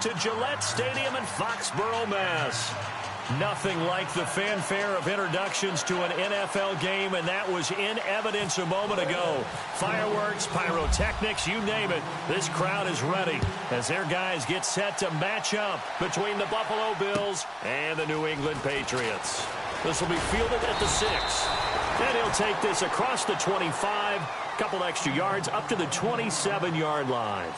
to Gillette Stadium in Foxborough, Mass. Nothing like the fanfare of introductions to an NFL game, and that was in evidence a moment ago. Fireworks, pyrotechnics, you name it. This crowd is ready as their guys get set to match up between the Buffalo Bills and the New England Patriots. This will be fielded at the 6. And he'll take this across the 25, couple extra yards up to the 27-yard line.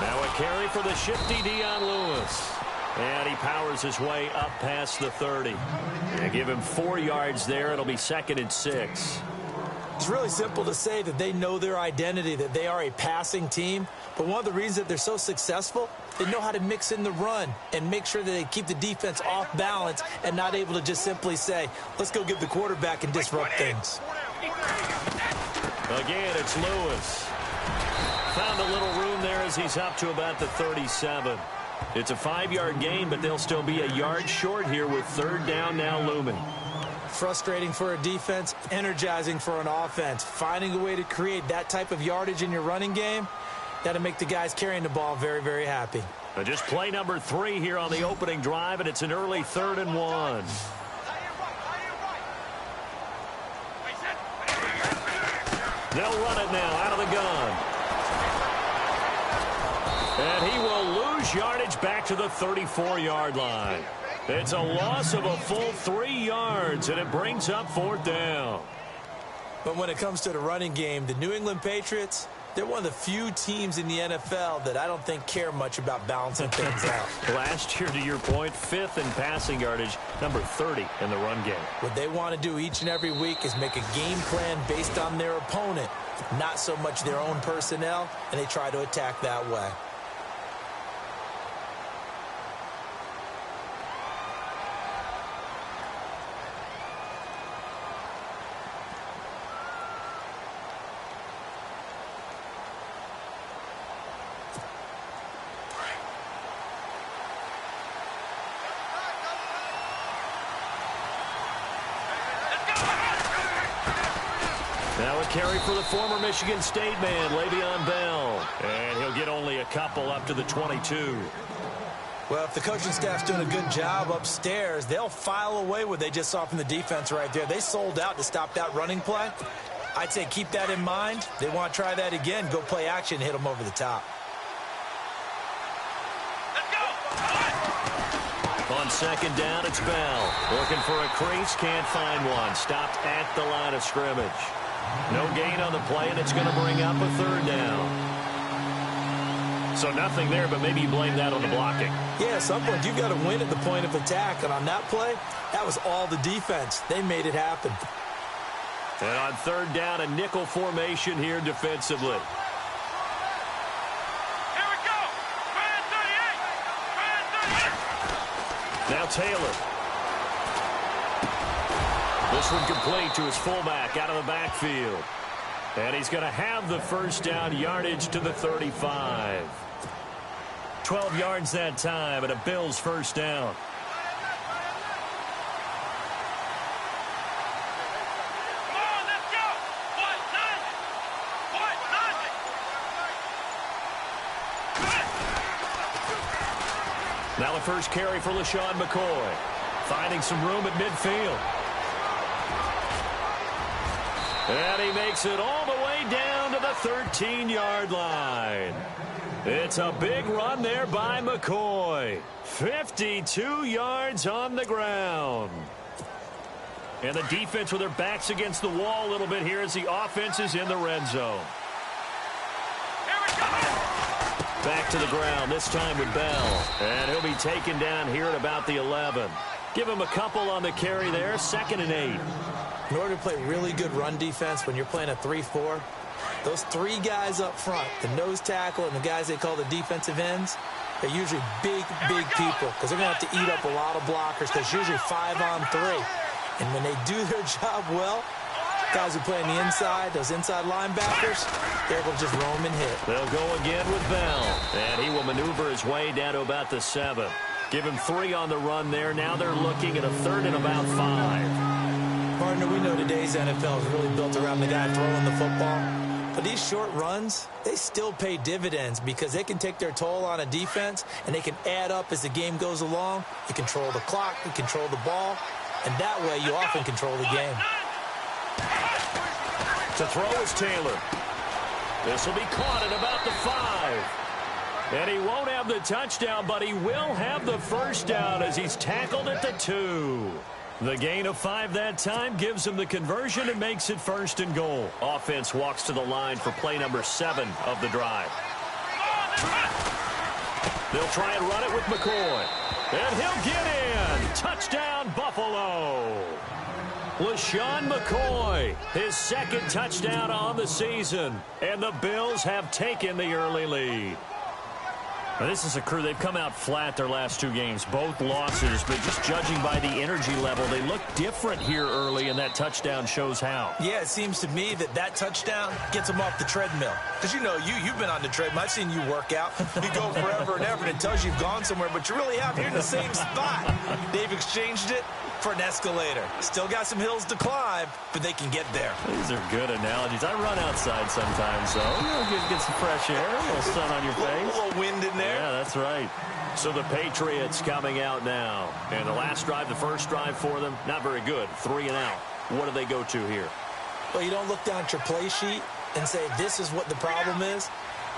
Now a carry for the shifty Dion Lewis. And he powers his way up past the 30. And give him 4 yards there. It'll be 2nd and 6. It's really simple to say that they know their identity, that they are a passing team. But one of the reasons that they're so successful, they know how to mix in the run and make sure that they keep the defense off balance and not able to just simply say, let's go get the quarterback and disrupt things. Again, it's Lewis. Found a little room there as he's up to about the 37. It's a 5-yard gain, but they'll still be a yard short here with 3rd down now looming. Frustrating for a defense, energizing for an offense. Finding a way to create that type of yardage in your running game, that'll make the guys carrying the ball very, very happy. Just play number 3 here on the opening drive, and it's an early 3rd and 1. They'll run it now out of the gun. And he will lose yardage back to the 34-yard line. It's a loss of a full 3 yards, and it brings up 4th down. But when it comes to the running game, the New England Patriots, they're one of the few teams in the NFL that I don't think care much about balancing things out. Last year, to your point, 5th in passing yardage, number 30 in the run game. What they want to do each and every week is make a game plan based on their opponent, not so much their own personnel, and they try to attack that way. Now a carry for the former Michigan State man, Le'Veon Bell. And he'll get only a couple up to the 22. Well, if the coaching staff's doing a good job upstairs, they'll file away what they just saw from the defense right there. They sold out to stop that running play. I'd say keep that in mind. They want to try that again. Go play action, hit them over the top. On 2nd down, it's Bell. Looking for a crease, can't find one. Stopped at the line of scrimmage. No gain on the play, and it's going to bring up a 3rd down. So nothing there, but maybe you blame that on the blocking. Yeah, at some point you've got to win at the point of attack, and on that play, that was all the defense. They made it happen. And on 3rd down, a nickel formation here defensively. Now Taylor. This one complete to his fullback out of the backfield. And he's going to have the 1st down yardage to the 35. 12 yards that time and a Bills 1st down. Now the first carry for LaShawn McCoy. Finding some room at midfield. And he makes it all the way down to the 13-yard line. It's a big run there by McCoy. 52 yards on the ground. And the defense with their backs against the wall a little bit here as the offense is in the red zone. Back to the ground, this time with Bell. And he'll be taken down here at about the 11. Give him a couple on the carry there, 2nd and 8. In order to play really good run defense when you're playing a 3-4, Those three guys up front, the nose tackle and the guys they call the defensive ends, they're usually big people because they're going to have to eat up a lot of blockers because usually 5-on-3. And when they do their job well, guys who play on the inside, those inside linebackers, they're able to just roam and hit. They'll go again with Bell, and he will maneuver his way down to about the 7. Give him 3 on the run there. Now they're looking at a 3rd and about 5. Partner, we know today's NFL is really built around the guy throwing the football. But these short runs, they still pay dividends because they can take their toll on a defense, and they can add up as the game goes along. You control the clock, you control the ball, and that way you often control the game. To throw is Taylor. This will be caught at about the 5. And he won't have the touchdown, but he will have the first down as he's tackled at the 2. The gain of 5 that time gives him the conversion and makes it 1st and goal. Offense walks to the line for play number 7 of the drive. They'll try and run it with McCoy. And he'll get in. Touchdown, Buffalo. LaShawn McCoy, his 2nd touchdown on the season. And the Bills have taken the early lead. Now, this is a crew. They've come out flat their last 2 games, both losses, but just judging by the energy level, they look different here early, and that touchdown shows how. Yeah, it seems to me that touchdown gets them off the treadmill. Because, you know, you've been on the treadmill. I've seen you work out. You go forever and ever, and it tells you you've gone somewhere, but you really have. You're in the same spot. They've exchanged it for an escalator. Still got some hills to climb, but they can get there. These are good analogies. I run outside sometimes, though. You know, get some fresh air, a little sun on your face. A little wind in there. Yeah, that's right. So the Patriots coming out now. And the last drive, the first drive for them, not very good. 3 and out. What do they go to here? Well, you don't look down at your play sheet and say, this is what the problem is.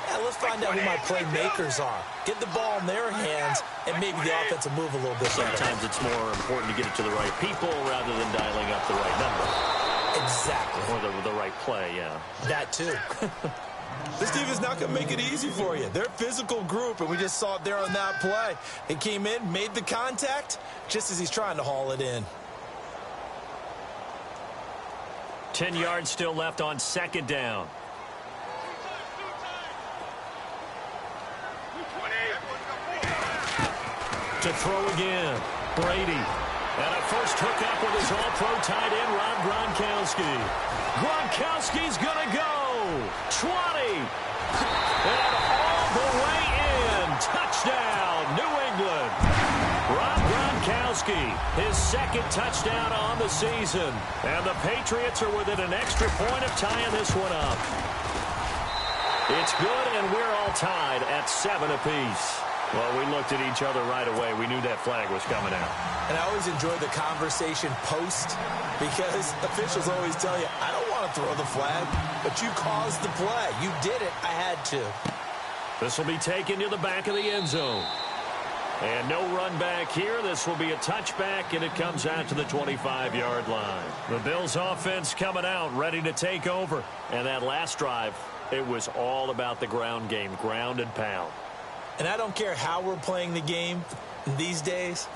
Yeah, let's find out who my playmakers are. Get the ball in their hands, and maybe the offense will move a little bit better. Sometimes it's more important to get it to the right people rather than dialing up the right number. Exactly. Or the right play, yeah. That too. This team is not going to make it easy for you. They're a physical group, and we just saw it there on that play. He came in, made the contact, just as he's trying to haul it in. 10 yards still left on 2nd down. To throw again, Brady. And a first hookup with his all-pro tight end, Rob Gronkowski. Gronkowski's going to go. 20. And all the way in. Touchdown, New England. Rob Gronkowski, his 2nd touchdown on the season. And the Patriots are within an extra point of tying this one up. It's good, and we're all tied at 7 apiece. Well, we looked at each other right away. We knew that flag was coming out. And I always enjoy the conversation post because officials always tell you, I don't want to throw the flag, but you caused the play. You did it. I had to. This will be taken to the back of the end zone. And no run back here. This will be a touchback, and it comes out to the 25-yard line. The Bills offense coming out, ready to take over. And that last drive, it was all about the ground game, ground and pound. And I don't care how we're playing the game these days,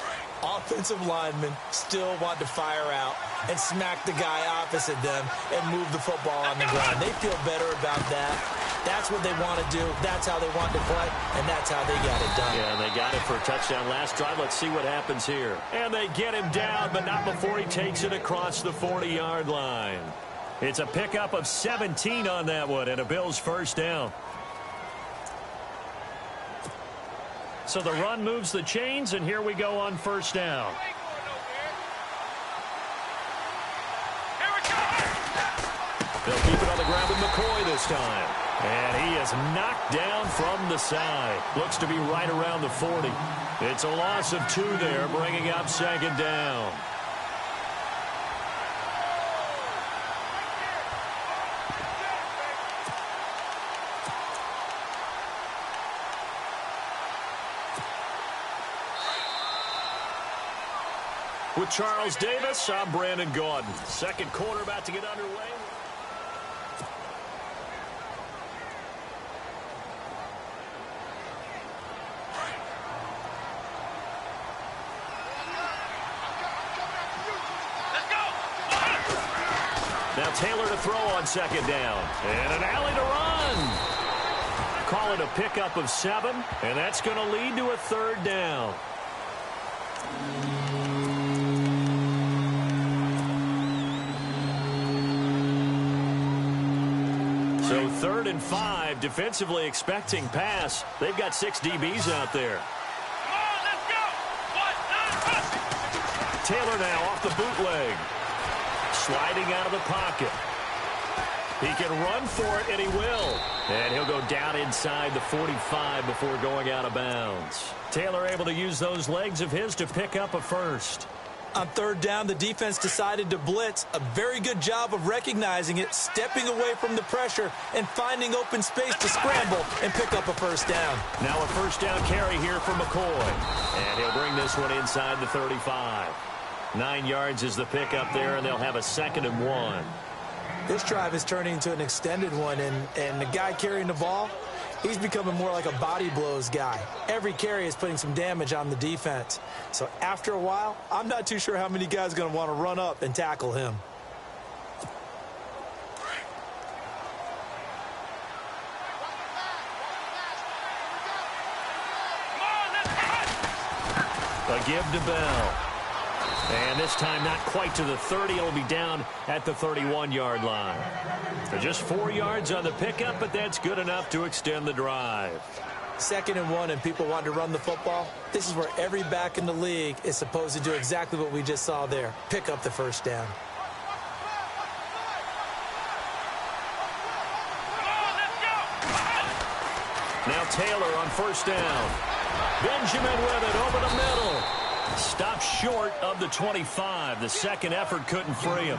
offensive linemen still want to fire out and smack the guy opposite them and move the football on the ground. They feel better about that. That's what they want to do. That's how they want to play, and that's how they got it done. Yeah, and they got it for a touchdown last drive. Let's see what happens here. And they get him down, but not before he takes it across the 40-yard line. It's a pickup of 17 on that one, and a Bills first down. So the run moves the chains, and here we go on first down. They'll keep it on the ground with McCoy this time. And he is knocked down from the side. Looks to be right around the 40. It's a loss of 2 there, bringing up 2nd down. With Charles Davis, I'm Brandon Gaudin. Second quarter about to get underway. Now Taylor to throw on second down. And an alley to run. Call it a pickup of 7, and that's going to lead to a third down. So 3rd and 5, defensively expecting pass. They've got 6 DBs out there. Taylor now off the bootleg. Sliding out of the pocket. He can run for it, and he will. And he'll go down inside the 45 before going out of bounds. Taylor able to use those legs of his to pick up a first. On 3rd down, the defense decided to blitz. A very good job of recognizing it, stepping away from the pressure, and finding open space to scramble and pick up a first down. Now a first down carry here for McCoy. And he'll bring this one inside the 35. 9 yards is the pickup there, and they'll have a 2nd and 1. This drive is turning into an extended one, and the guy carrying the ball, he's becoming more like a body blows guy. Every carry is putting some damage on the defense. So after a while, I'm not too sure how many guys are going to want to run up and tackle him. A give to Bell. And this time not quite to the 30. It'll be down at the 31-yard line. So just 4 yards on the pickup, but that's good enough to extend the drive. 2nd and 1, and people want to run the football. This is where every back in the league is supposed to do exactly what we just saw there. Pick up the first down. Now Taylor on first down. Benjamin with it over the middle. Stopped short of the 25. The second effort couldn't free him.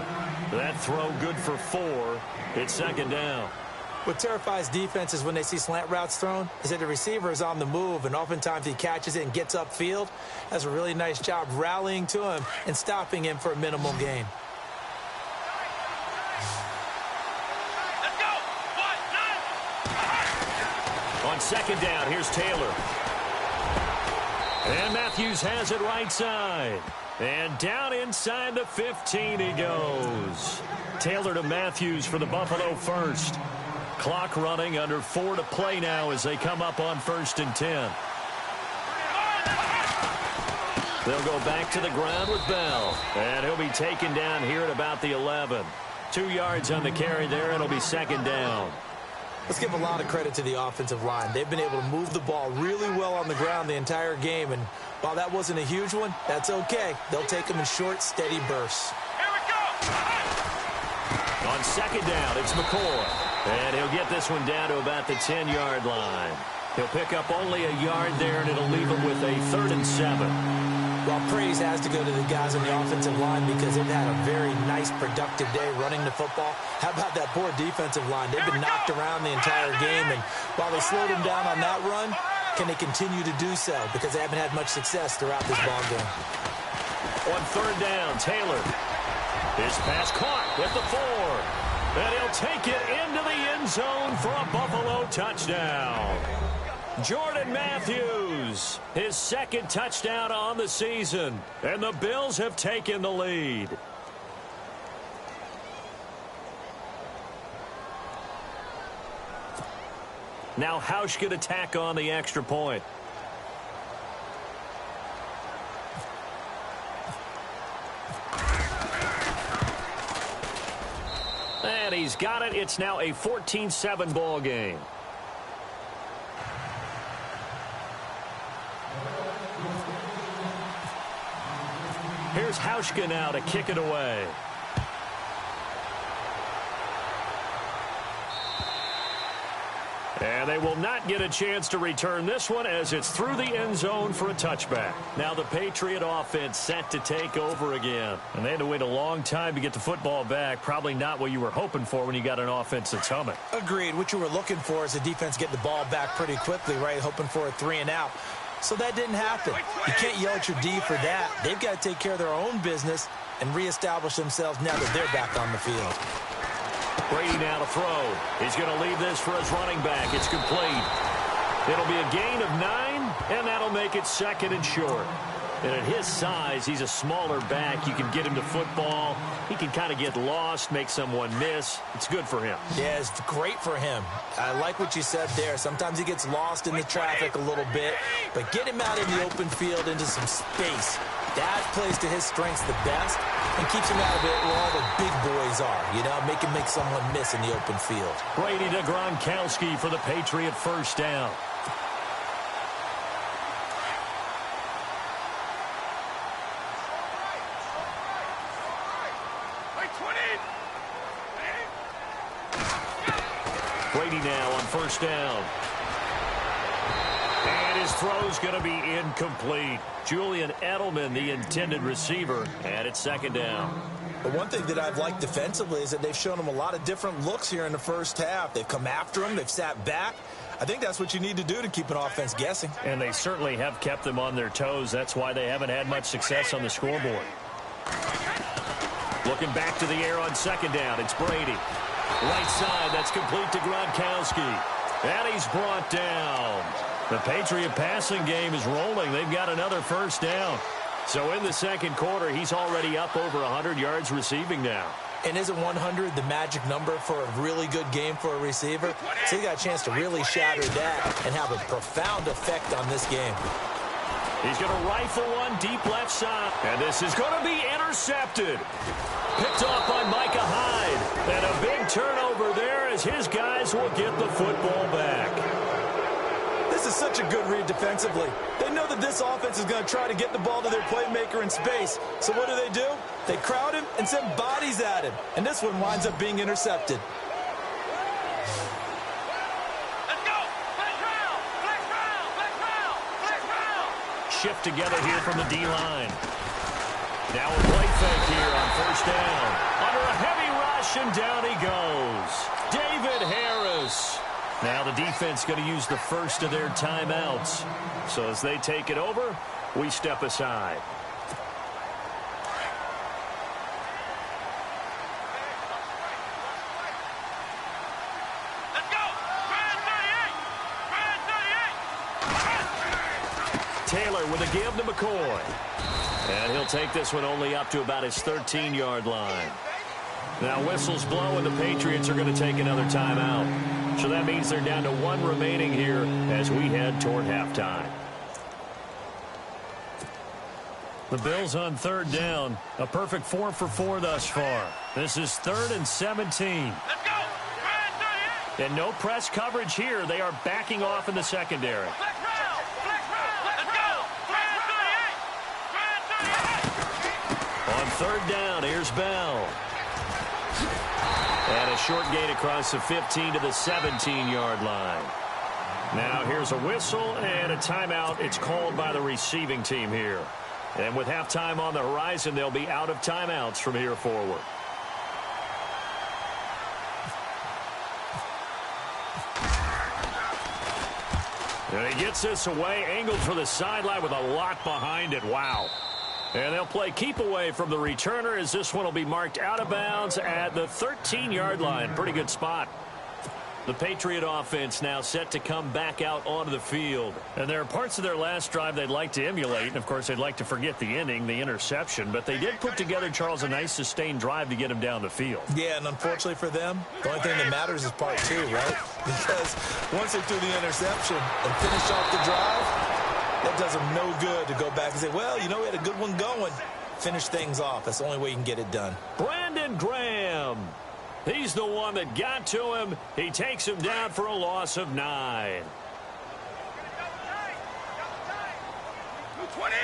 That throw good for 4. It's 2nd down. What terrifies defenses when they see slant routes thrown is that the receiver is on the move, and oftentimes he catches it and gets upfield. Does a really nice job rallying to him and stopping him for a minimal gain. On 2nd down, here's Taylor. And Matthews has it right side. And down inside the 15 he goes. Taylor to Matthews for the Buffalo first. Clock running, under 4 to play now as they come up on 1st and 10. They'll go back to the ground with Bell. And he'll be taken down here at about the 11. 2 yards on the carry there, and it'll be 2nd down. Let's give a lot of credit to the offensive line. They've been able to move the ball really well on the ground the entire game, and while that wasn't a huge one, that's okay. They'll take them in short, steady bursts. Here we go! On 2nd down, it's McCoy. And he'll get this one down to about the 10-yard line. He'll pick up only a yard there, and it'll leave him with a 3rd and 7. Well, praise has to go to the guys on the offensive line because they've had a very nice, productive day running the football. How about that poor defensive line? They've been knocked around the entire game, and while they slowed them down on that run, can they continue to do so? Because they haven't had much success throughout this ball game. On 3rd down, Taylor. His pass caught with the 4. And he'll take it into the end zone for a Buffalo touchdown. Jordan Matthews, his 2nd touchdown on the season. And the Bills have taken the lead. Now Hausch could attack on the extra point. And he's got it. It's now a 14-7 ball game. Here's Hauschka now to kick it away. And they will not get a chance to return this one as it's through the end zone for a touchback. Now the Patriot offense set to take over again. And they had to wait a long time to get the football back. Probably not what you were hoping for when you got an offense that's humming. Agreed. What you were looking for is the defense get the ball back pretty quickly, right? Hoping for a 3 and out. So that didn't happen. You can't yell at your D for that. They've got to take care of their own business and reestablish themselves now that they're back on the field. Brady now to throw. He's going to leave this for his running back. It's complete. It'll be a gain of 9, and that'll make it 2nd and short. And at his size, he's a smaller back. You can get him to football. He can kind of get lost, make someone miss. It's good for him. Yeah, it's great for him. I like what you said there. Sometimes he gets lost in the traffic a little bit, but get him out in the open field into some space. That plays to his strengths the best and keeps him out of it where all the big boys are. You know, make him make someone miss in the open field. Brady to Gronkowski for the Patriot first down. Brady now on first down. And his throw's going to be incomplete. Julian Edelman, the intended receiver, and it's second down. But one thing that I've liked defensively is that they've shown him a lot of different looks here in the first half. They've come after him. They've sat back. I think that's what you need to do to keep an offense guessing. And they certainly have kept them on their toes. That's why they haven't had much success on the scoreboard. Looking back to the air on second down, it's Brady. Right side, that's complete to Gronkowski. And he's brought down. The Patriot passing game is rolling. They've got another first down. So in the second quarter, he's already up over 100 yards receiving now. And isn't 100 the magic number for a really good game for a receiver? So he got a chance to really shatter that and have a profound effect on this game. He's going to rifle one deep left side. And this is going to be intercepted. Picked off by Micah Hyde. And a big turnover there as his guys will get the football back. This is such a good read defensively. They know that this offense is going to try to get the ball to their playmaker in space. So what do? They crowd him and send bodies at him. And this one winds up being intercepted. Shift together here from the D-line. Now a play fake here on first down. Under a heavy rush, and down he goes. David Harris. Now the defense going to use the first of their timeouts. So as they take it over, we step aside. Taylor with a give to McCoy. And he'll take this one only up to about his 13-yard line. Now whistles blow and the Patriots are going to take another timeout. So that means they're down to one remaining here as we head toward halftime. The Bills on third down. A perfect 4 for 4 thus far. This is 3rd and 17. Let's go! And no press coverage here. They are backing off in the secondary. On third down, here's Bell. And a short gain across the 15 to the 17-yard line. Now here's a whistle and a timeout. It's called by the receiving team here. And with halftime on the horizon, they'll be out of timeouts from here forward. And he gets this away, angled for the sideline with a lot behind it. Wow. And they'll play keep away from the returner as this one will be marked out of bounds at the 13-yard line. Pretty good spot. The Patriot offense now set to come back out onto the field. And there are parts of their last drive they'd like to emulate. And, of course, they'd like to forget the ending, the interception. But they did put together, Charles, a nice sustained drive to get him down the field. Yeah, and unfortunately for them, the only thing that matters is part 2, right? Because once they threw the interception and finished off the drive, that does them no good to go back and say, well, you know, we had a good one going. Finish things off. That's the only way you can get it done. Brandon Graham. He's the one that got to him. He takes him down for a loss of 9. 20.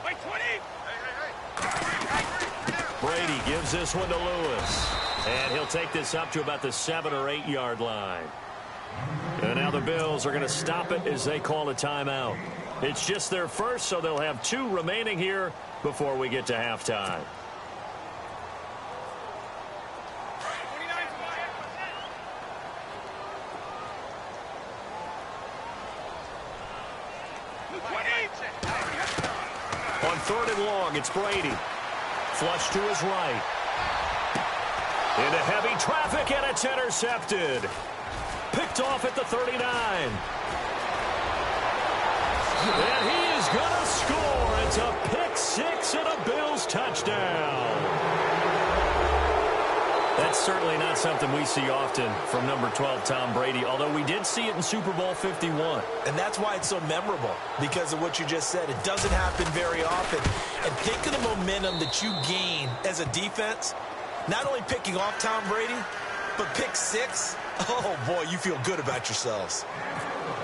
Wait, 20. Brady gives this one to Lewis. And he'll take this up to about the 7 or 8 yard line. And now the Bills are going to stop it as they call a timeout. It's just their first, so they'll have 2 remaining here before we get to halftime. On 3rd and long, it's Brady. Flush to his right. Into heavy traffic, and it's intercepted. Picked off at the 39. And he is going to score. It's a pick a Bills touchdown. That's certainly not something we see often from number 12, Tom Brady, although we did see it in Super Bowl 51. And that's why it's so memorable, because of what you just said. It doesn't happen very often. And think of the momentum that you gain as a defense, not only picking off Tom Brady, but pick six. Oh, boy, you feel good about yourselves.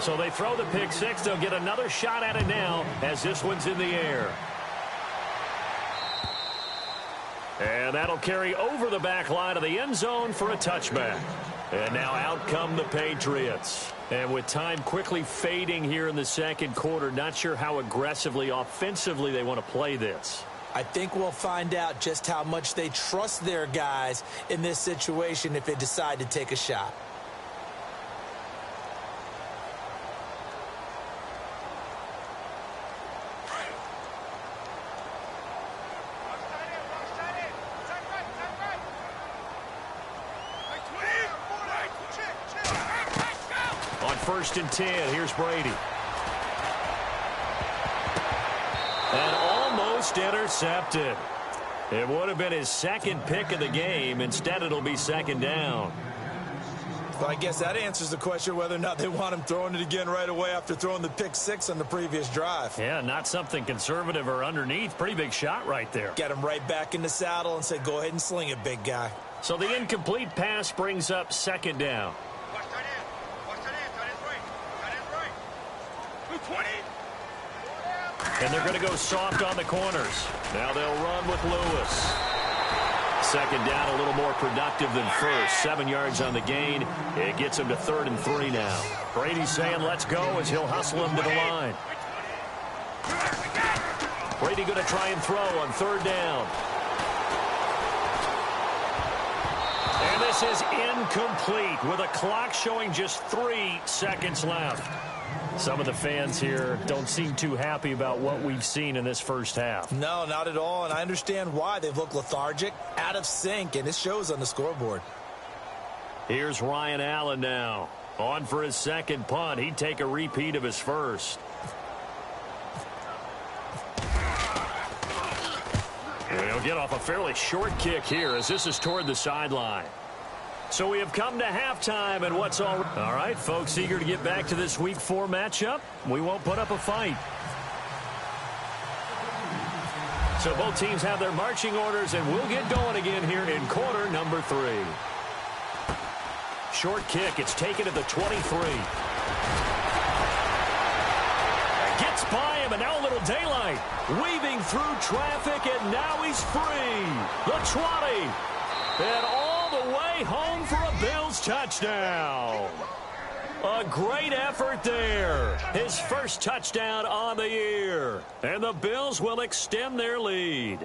So they throw the pick six. They'll get another shot at it now as this one's in the air. And that'll carry over the back line of the end zone for a touchback. And now out come the Patriots. And with time quickly fading here in the second quarter, not sure how aggressively, offensively they want to play this. I think we'll find out just how much they trust their guys in this situation if they decide to take a shot. First and 10. Here's Brady. And almost intercepted. It would have been his second pick of the game. Instead, it'll be second down. Well, I guess that answers the question whether or not they want him throwing it again right away after throwing the pick six on the previous drive. Yeah, not something conservative or underneath. Pretty big shot right there. Get him right back in the saddle and say, go ahead and sling it, big guy. So the incomplete pass brings up second down. And they're going to go soft on the corners. Now they'll run with Lewis. Second down, a little more productive than first. 7 yards on the gain. It gets him to 3rd and 3 now. Brady's saying let's go as he'll hustle him to the line. Brady going to try and throw on 3rd down. And this is incomplete with a clock showing just 3 seconds left. Some of the fans here don't seem too happy about what we've seen in this first half. No, not at all, and I understand why. They've looked lethargic, out of sync, and it shows on the scoreboard. Here's Ryan Allen now. On for his second punt. He'd take a repeat of his first. And he'll get off a fairly short kick here as this is toward the sideline. So we have come to halftime, and what's all right, folks, eager to get back to this Week 4 matchup. We won't put up a fight. So both teams have their marching orders, and we'll get going again here in quarter number 3. Short kick. It's taken at the 23. Gets by him, and now a little daylight. Weaving through traffic, and now he's free. The 20. And all the way home for a Bills touchdown. A great effort there. His first touchdown on the year. And the Bills will extend their lead.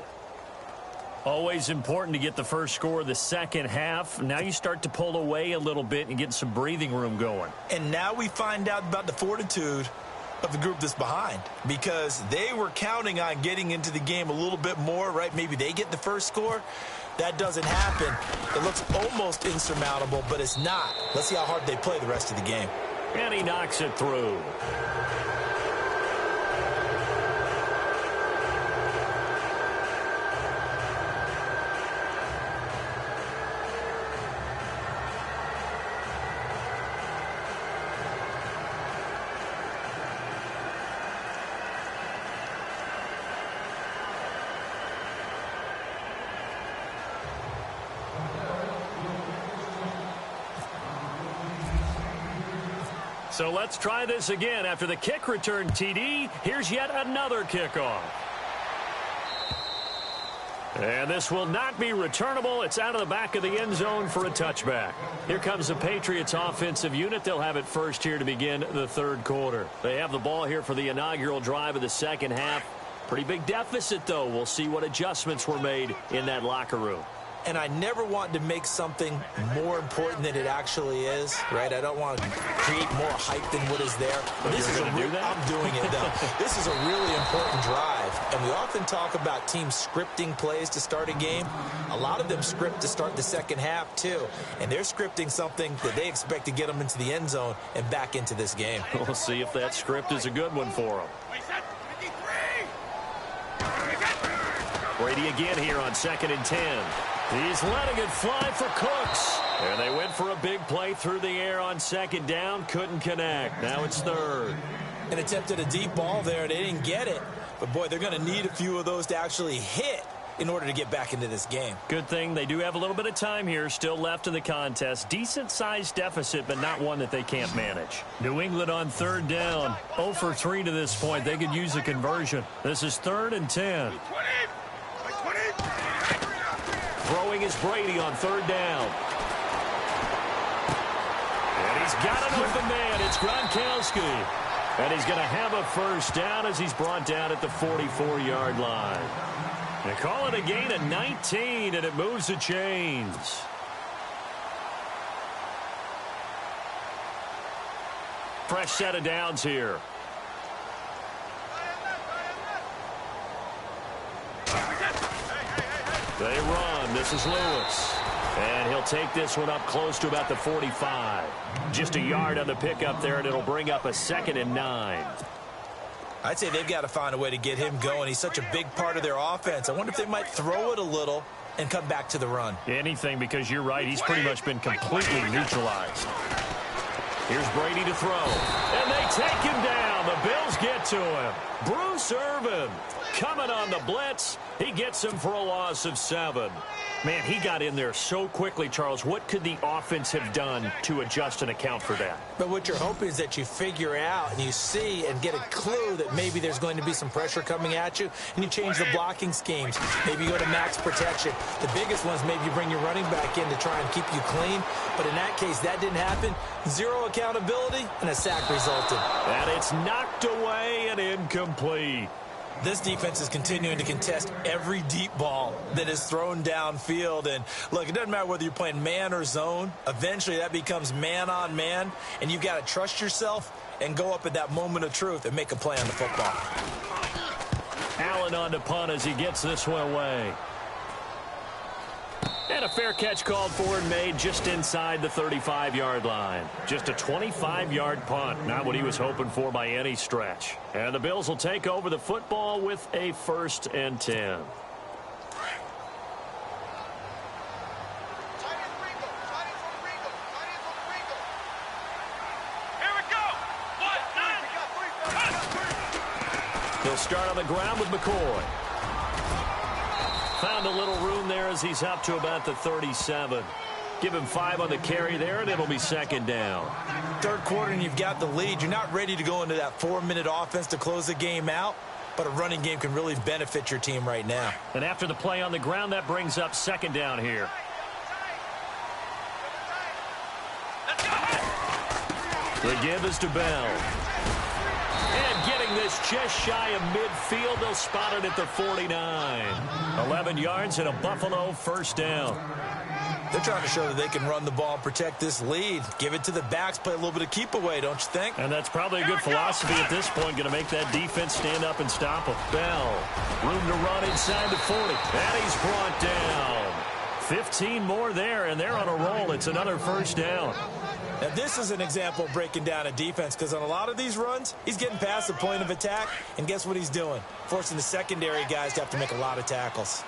Always important to get the first score of the second half. Now you start to pull away a little bit and get some breathing room going. And now we find out about the fortitude of the group that's behind, because they were counting on getting into the game a little bit more, right? Maybe they get the first score. That doesn't happen. It looks almost insurmountable, but it's not. Let's see how hard they play the rest of the game. And he knocks it through. So let's try this again. After the kick return TD, here's yet another kickoff. And this will not be returnable. It's out of the back of the end zone for a touchback. Here comes the Patriots offensive unit. They'll have it first here to begin the third quarter. They have the ball here for the inaugural drive of the second half. Pretty big deficit, though. We'll see what adjustments were made in that locker room. And I never want to make something more important than it actually is, right? I don't want to create more hype than what is there. But this is do that? I'm doing it, though. This is a really important drive. And we often talk about teams scripting plays to start a game. A lot of them script to start the second half, too. And they're scripting something that they expect to get them into the end zone and back into this game. We'll see if that script is a good one for them. Brady again here on 2nd and 10. He's letting it fly for Cooks. And they went for a big play through the air on 2nd down. Couldn't connect. Now it's 3rd. And attempted a deep ball there. They didn't get it. But, boy, they're going to need a few of those to actually hit in order to get back into this game. Good thing they do have a little bit of time here still left in the contest. Decent-sized deficit, but not one that they can't manage. New England on 3rd down. 0 for 3 to this point. They could use a conversion. This is 3rd and 10. Throwing is Brady on 3rd down. And he's got an open man. It's Gronkowski. And he's going to have a 1st down as he's brought down at the 44-yard line. They call it a gain of 19, and it moves the chains. Fresh set of downs here. They run. This is Lewis. And he'll take this one up close to about the 45. Just a yard on the pickup there, and it'll bring up a 2nd and 9. I'd say they've got to find a way to get him going. He's such a big part of their offense. I wonder if they might throw it a little and come back to the run. Anything, because you're right. He's pretty much been completely neutralized. Here's Brady to throw. And they take him down. The Bills get to him. Bruce Irvin coming on the blitz. He gets him for a loss of 7. Man, he got in there so quickly, Charles. What could the offense have done to adjust and account for that? But what you're hoping is that you figure out and you see and get a clue that maybe there's going to be some pressure coming at you, and you change the blocking schemes. Maybe you go to max protection. The biggest ones, maybe you bring your running back in to try and keep you clean. But in that case, that didn't happen. 0 accountability, and a sack resulted. And it's knocked away and incomplete. This defense is continuing to contest every deep ball that is thrown downfield. And, look, it doesn't matter whether you're playing man or zone. Eventually, that becomes man on man, and you've got to trust yourself and go up at that moment of truth and make a play on the football. Allen on to punt as he gets this one away. And a fair catch called for and made just inside the 35-yard line. Just a 25-yard punt. Not what he was hoping for by any stretch. And the Bills will take over the football with a 1st and 10. He'll start on the ground with McCoy. Found a little room there as he's up to about the 37. Give him 5 on the carry there, and it'll be 2nd down. 3rd quarter, and you've got the lead. You're not ready to go into that 4-minute offense to close the game out, but a running game can really benefit your team right now. And after the play on the ground, that brings up 2nd down here. The give is to Bell. And getting this just shy of midfield, they'll spot it at the 49. 11 yards and a Buffalo 1st down. They're trying to show that they can run the ball and protect this lead. Give it to the backs, play a little bit of keep away, don't you think? And that's probably a good philosophy at this point, going to make that defense stand up and stop them. Bell, room to run inside the 40. And he's brought down. 15 more there, and they're on a roll. It's another 1st down. Now, this is an example of breaking down a defense, because on a lot of these runs, he's getting past the point of attack, and guess what he's doing? Forcing the secondary guys to have to make a lot of tackles.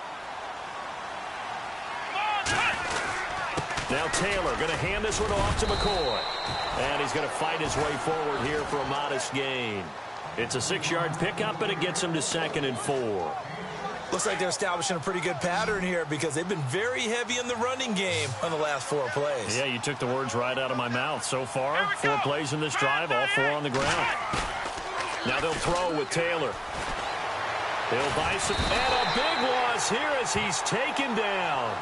Now Taylor going to hand this one off to McCoy. And he's going to fight his way forward here for a modest gain. It's a 6-yard pickup, and it gets him to 2nd and 4. Looks like they're establishing a pretty good pattern here, because they've been very heavy in the running game on the last 4 plays. Yeah, you took the words right out of my mouth. So far, 4 plays in this drive, all 4 on the ground. Now they'll throw with Taylor. He'll buy some, and a big loss here as he's taken down.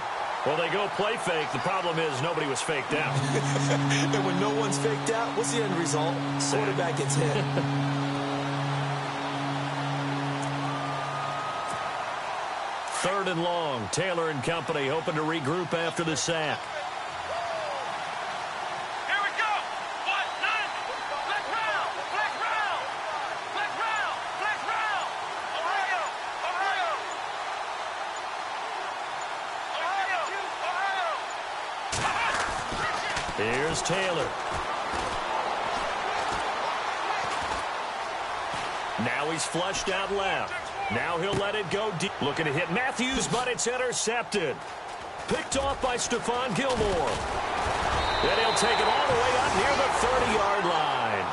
Well, they go play fake. The problem is nobody was faked out. And when no one's faked out, what's the end result? Quarterback gets hit. 3rd and long. Taylor and company hoping to regroup after the sack. Here we go. 1-9. Black round. Black round. Black round. Black round. Ohio. Ohio. Ohio. Ohio. Here's Taylor. Now he's flushed out left. Now he'll let it go deep. Looking to hit Matthews, but it's intercepted. Picked off by Stephon Gilmore. Then he'll take it all the way up near the 30-yard line.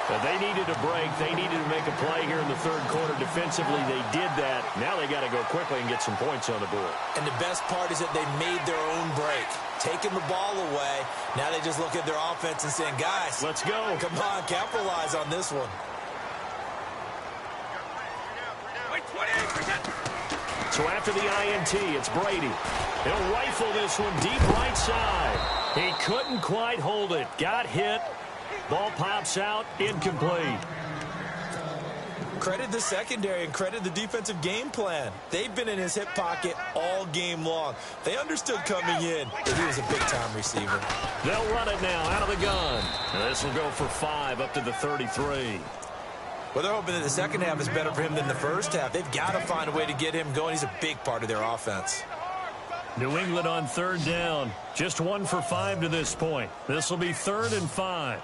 But they needed a break. They needed to make a play here in the third quarter. Defensively, they did that. Now they got to go quickly and get some points on the board. And the best part is that they made their own break. Taking the ball away. Now they just look at their offense and saying, guys, let's go. Come on, capitalize on this one. So after the INT, it's Brady. He'll rifle this one deep right side. He couldn't quite hold it. Got hit. Ball pops out, incomplete. Credit the secondary and credit the defensive game plan. They've been in his hip pocket all game long. They understood coming in that he was a big-time receiver. They'll run it now out of the gun. And this will go for 5 up to the 33. Well, they're hoping that the second half is better for him than the first half. They've got to find a way to get him going. He's a big part of their offense. New England on third down. Just 1 for 5 to this point. This will be 3rd and 5.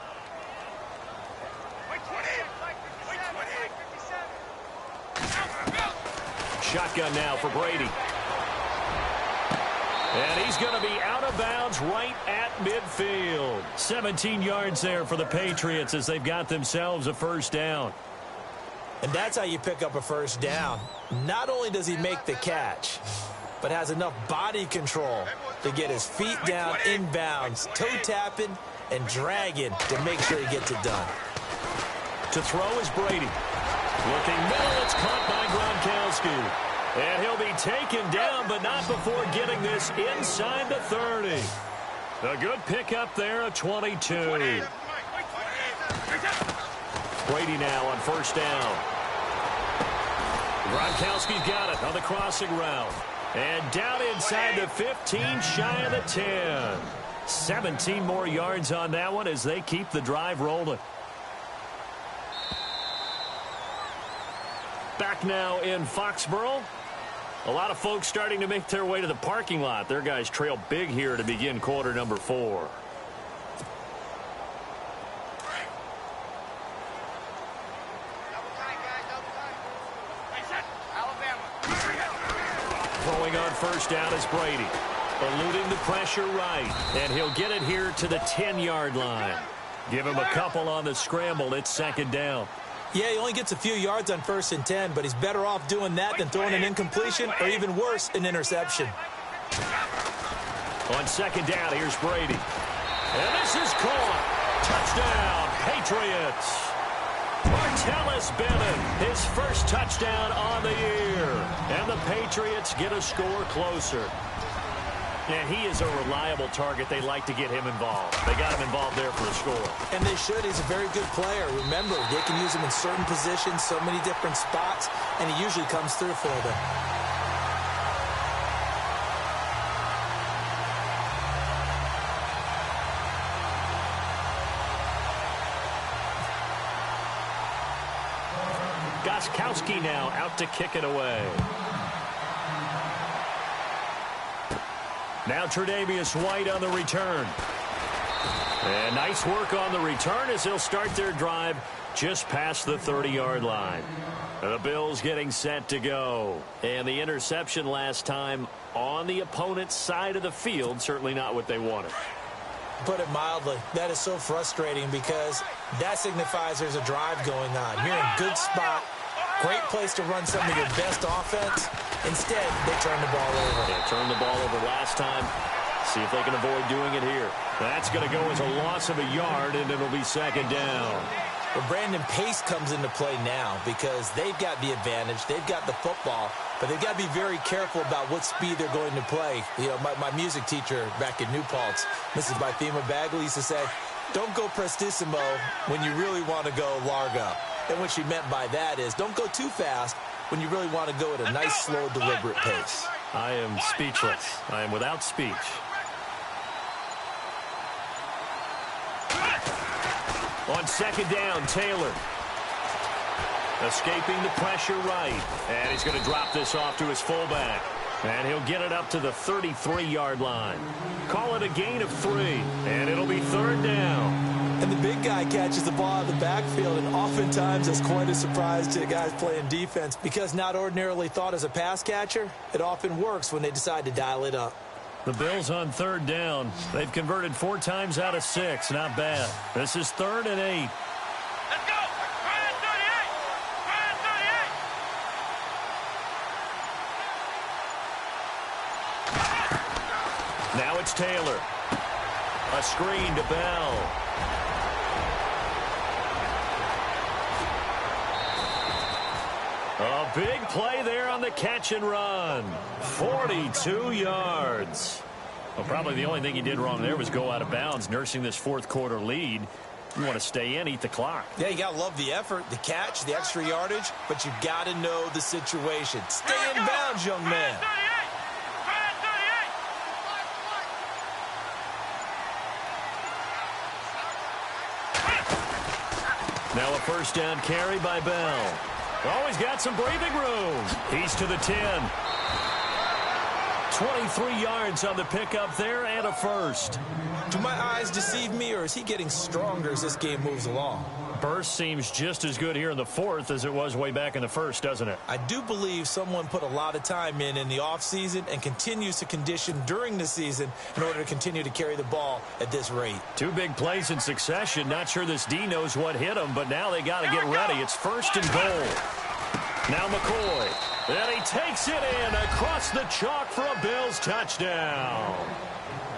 Shotgun now for Brady. And he's going to be out of bounds right at midfield. 17 yards there for the Patriots as they've got themselves a first down. And that's how you pick up a first down. Not only does he make the catch, but has enough body control to get his feet down inbounds, toe tapping and dragging to make sure he gets it done. To throw is Brady. Looking middle, it's caught by Gronkowski. And he'll be taken down, but not before getting this inside the 30. A good pickup there, a 22. Brady now on first down. Gronkowski's got it on the crossing route. And down inside the 15, shy of the 10. 17 more yards on that one as they keep the drive rolling. Back now in Foxborough. A lot of folks starting to make their way to the parking lot. Their guys trail big here to begin quarter number 4. Throwing on first down is Brady. Eluding the pressure right. And he'll get it here to the 10-yard line. Give him a couple on the scramble. It's second down. Yeah, he only gets a few yards on 1st and 10, but he's better off doing that than throwing an incompletion or even worse, an interception. On second down, here's Brady. And this is caught. Touchdown, Patriots. Martellus Bennett, his first touchdown on the year. And the Patriots get a score closer. And he is a reliable target. They like to get him involved. They got him involved there for the score. And they should. He's a very good player. Remember, they can use him in certain positions, so many different spots, and he usually comes through for them. Gostkowski now out to kick it away. Now Tre'Davious White on the return. And nice work on the return as they'll start their drive just past the 30-yard line. The Bills getting set to go. And the interception last time on the opponent's side of the field, certainly not what they wanted. Put it mildly, that is so frustrating because that signifies there's a drive going on. You're in a good spot. Great place to run some of your best offense. Instead, they turn the ball over. They turned the ball over last time. See if they can avoid doing it here. That's going to go as a loss of a yard, and it'll be second down. Well, Brandon, pace comes into play now because they've got the advantage. They've got the football, but they've got to be very careful about what speed they're going to play. You know, my music teacher back in New Paltz, Mrs. Bythema Bagley, used to say, don't go prestissimo when you really want to go largo. And what she meant by that is don't go too fast when you really want to go at a nice, slow, deliberate pace. I am speechless. I am without speech. On second down, Taylor. Escaping the pressure right. And he's going to drop this off to his fullback. And he'll get it up to the 33-yard line. Call it a gain of 3. And it'll be third down. And the big guy catches the ball out of the backfield, and oftentimes that's quite a surprise to guys playing defense because not ordinarily thought as a pass catcher, it often works when they decide to dial it up. The Bills on third down. They've converted 4 times out of 6. Not bad. This is 3rd and 8. Let's go! Try 38. Now it's Taylor. A screen to Bell. A big play there on the catch and run. 42 yards. Well, probably the only thing he did wrong there was go out of bounds, nursing this fourth quarter lead. You want to stay in, eat the clock. Yeah, you got to love the effort, the catch, the extra yardage, but you got to know the situation. Stay in bounds, young man. Now a first down carry by Bell. Always got some breathing room. He's to the 10. 23 yards on the pickup there and a first. Do my eyes deceive me, or is he getting stronger as this game moves along? Burst seems just as good here in the fourth as it was way back in the first, doesn't it? I do believe someone put a lot of time in the offseason and continues to condition during the season in order to continue to carry the ball at this rate. 2 big plays in succession. Not sure this D knows what hit him, but now they got to get ready. It's 1st and goal. Now McCoy. And he takes it in across the chalk for a Bills touchdown.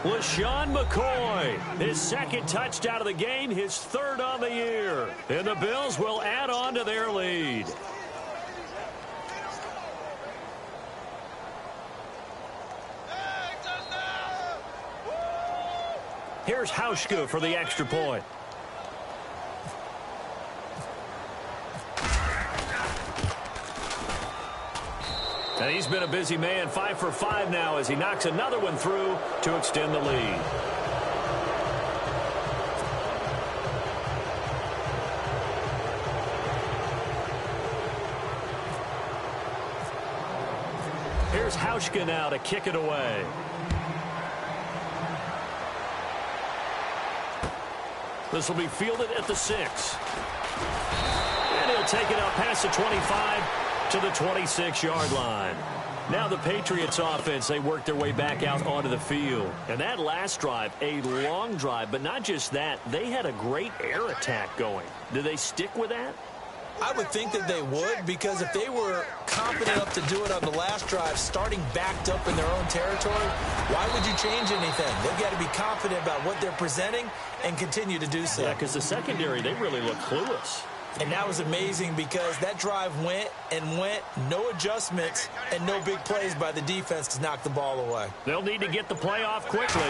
LeSean McCoy, his 2nd touchdown of the game, his 3rd on the year. And the Bills will add on to their lead. Here's Hauschka for the extra point. And he's been a busy man, 5 for 5 now as he knocks another one through to extend the lead. Here's Hauschka now to kick it away. This will be fielded at the 6. And he'll take it out past the 25 to the 26-yard line. Now the Patriots offense, they work their way back out onto the field. And that last drive, a long drive, but not just that, they had a great air attack going. Do they stick with that? I would think that they would, because if they were confident enough to do it on the last drive, starting backed up in their own territory, why would you change anything? They've got to be confident about what they're presenting and continue to do so. Yeah, because the secondary, they really look clueless. And that was amazing because that drive went and went, no adjustments, and no big plays by the defense to knock the ball away. They'll need to get the play off quickly.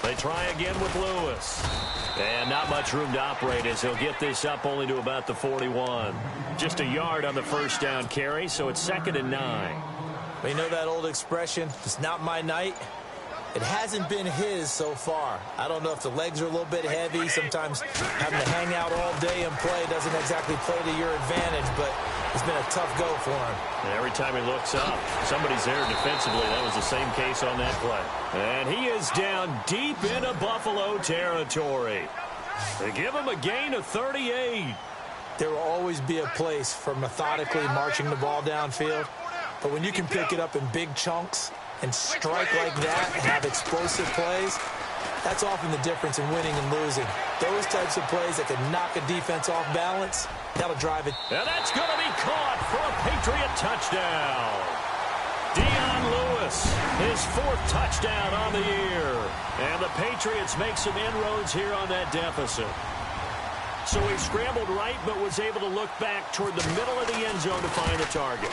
They try again with Lewis. And not much room to operate as he'll get this up only to about the 41. Just a yard on the first down carry, so it's 2nd and 9. Well, you know that old expression, it's not my night? It hasn't been his so far. I don't know if the legs are a little bit heavy. Sometimes having to hang out all day and play doesn't exactly play to your advantage, but it's been a tough go for him. And every time he looks up, somebody's there defensively. That was the same case on that play. And he is down deep into Buffalo territory. They give him a gain of 38. There will always be a place for methodically marching the ball downfield, but when you can pick it up in big chunks and strike like that and have explosive plays, that's often the difference in winning and losing. Those types of plays that can knock a defense off balance, that'll drive it. And that's going to be caught for a Patriot touchdown. Dion Lewis, his 4th touchdown on the year. And the Patriots make some inroads here on that deficit. So he scrambled right, but was able to look back toward the middle of the end zone to find the target.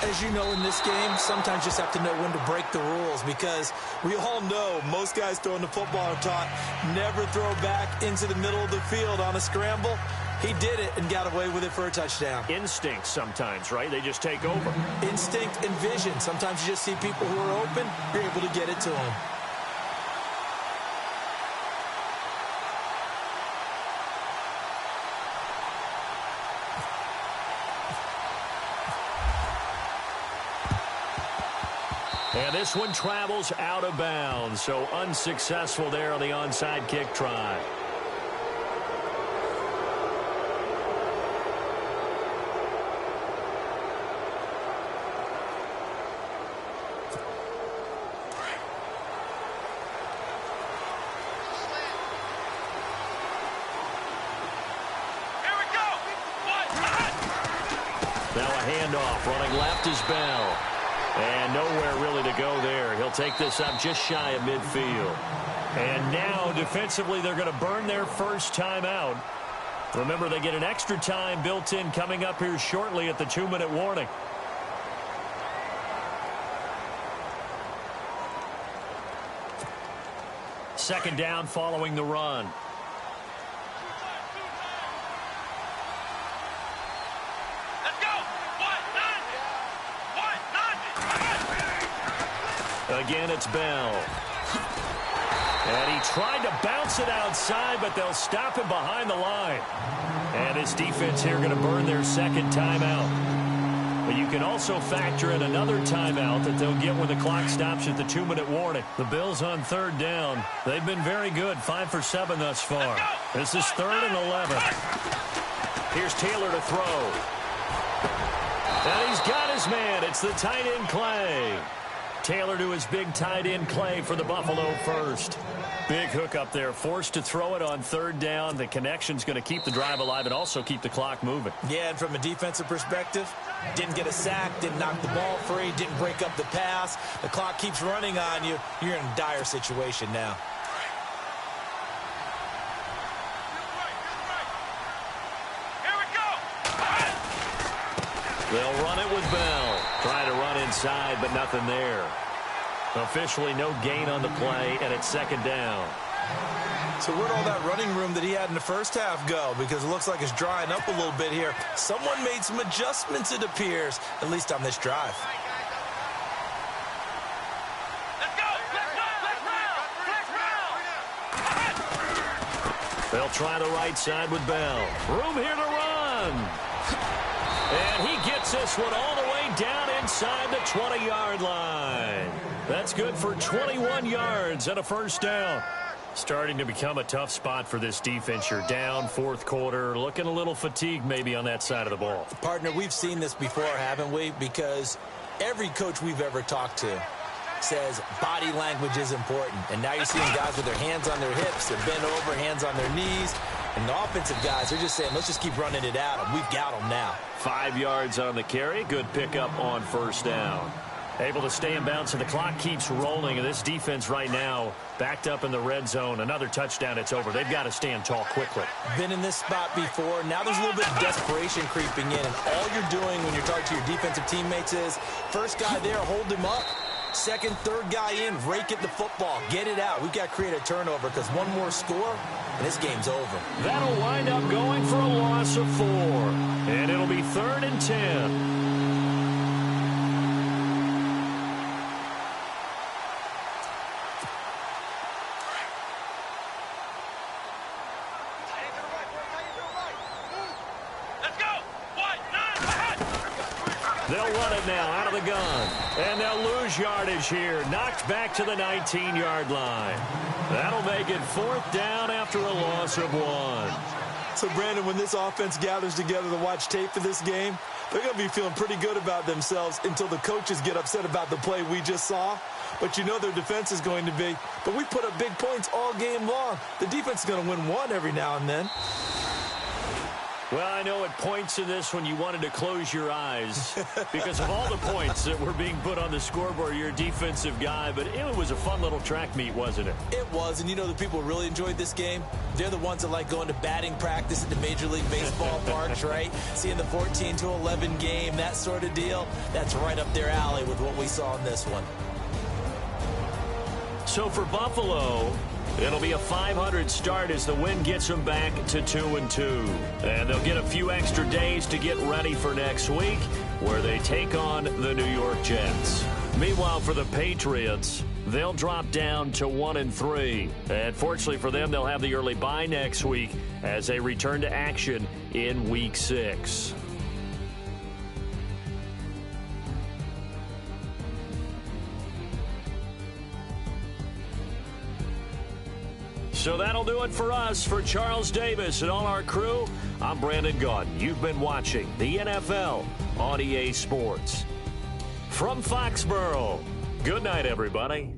As you know, in this game, sometimes you just have to know when to break the rules, because we all know most guys throwing the football are taught never throw back into the middle of the field on a scramble. He did it and got away with it for a touchdown. Instinct sometimes, right? They just take over. Instinct and vision. Sometimes you just see people who are open, you're able to get it to them. And this one travels out of bounds, so unsuccessful there on the onside kick try. Now a handoff. Running left is Bell. And nowhere really to go there. He'll take this up just shy of midfield. And now, defensively, they're going to burn their first timeout. Remember, they get an extra time built in coming up here shortly at the 2-minute warning. Second down following the run. Again, it's Bell. And he tried to bounce it outside, but they'll stop him behind the line. And his defense here going to burn their second timeout. But you can also factor in another timeout that they'll get when the clock stops at the 2-minute warning. The Bills on third down. They've been very good, 5 for 7 thus far. This is 3rd and 11. Here's Taylor to throw. And he's got his man. It's the tight end Clay. Taylor to his big tight end Clay for the Buffalo first. Big hook up there. Forced to throw it on third down. The connection's going to keep the drive alive and also keep the clock moving. Yeah, and from a defensive perspective, didn't get a sack, didn't knock the ball free, didn't break up the pass. The clock keeps running on you. You're in a dire situation now. They'll run it with Bell. Trying to run inside, but nothing there. Officially no gain on the play, and it's second down. So where'd all that running room that he had in the first half go? Because it looks like it's drying up a little bit here. Someone made some adjustments, it appears, at least on this drive. They'll try the right side with Bell. Room here to run. And he gets this one all the way down inside the 20-yard line. That's good for 21 yards and a first down. Starting to become a tough spot for this defense. You're down fourth quarter, looking a little fatigued maybe on that side of the ball. Partner, we've seen this before, haven't we? Because every coach we've ever talked to says body language is important. And now you're seeing guys with their hands on their hips, they're bent over, hands on their knees. And the offensive guys, they're just saying, let's just keep running it at them. We've got them now. 5 yards on the carry. Good pickup on first down. Able to stay in bounds, and the clock keeps rolling. And this defense right now backed up in the red zone. Another touchdown, it's over. They've got to stand tall quickly. Been in this spot before. Now there's a little bit of desperation creeping in. And all you're doing when you're talking to your defensive teammates is, first guy there, hold him up. Second, third guy in, rake at the football. Get it out. We've got to create a turnover because one more score, and this game's over. That'll wind up going for a loss of 4. And it'll be 3rd and 10. They'll run it now out of the gun. And they'll lose yardage here. Knocked back to the 19-yard line. That'll make it 4th down after a loss of 1. So, Brandon, when this offense gathers together to watch tape for this game, they're going to be feeling pretty good about themselves until the coaches get upset about the play we just saw. But you know their defense is going to be. But we put up big points all game long. The defense is going to win one every now and then. Well, I know at points in this when you wanted to close your eyes because of all the points that were being put on the scoreboard. You're a defensive guy, but it was a fun little track meet, wasn't it? It was, and you know the people who really enjoyed this game? They're the ones that like going to batting practice at the Major League Baseball parks, right? Seeing the 14-11 game, that sort of deal. That's right up their alley with what we saw in this one. So for Buffalo, it'll be a 500 start as the win gets them back to 2-2. And they'll get a few extra days to get ready for next week, where they take on the New York Jets. Meanwhile, for the Patriots, they'll drop down to 1-3. And fortunately for them, they'll have the early bye next week as they return to action in Week 6. So that'll do it for us. For Charles Davis and all our crew, I'm Brandon Gaudin. You've been watching the NFL on EA Sports. From Foxborough, good night, everybody.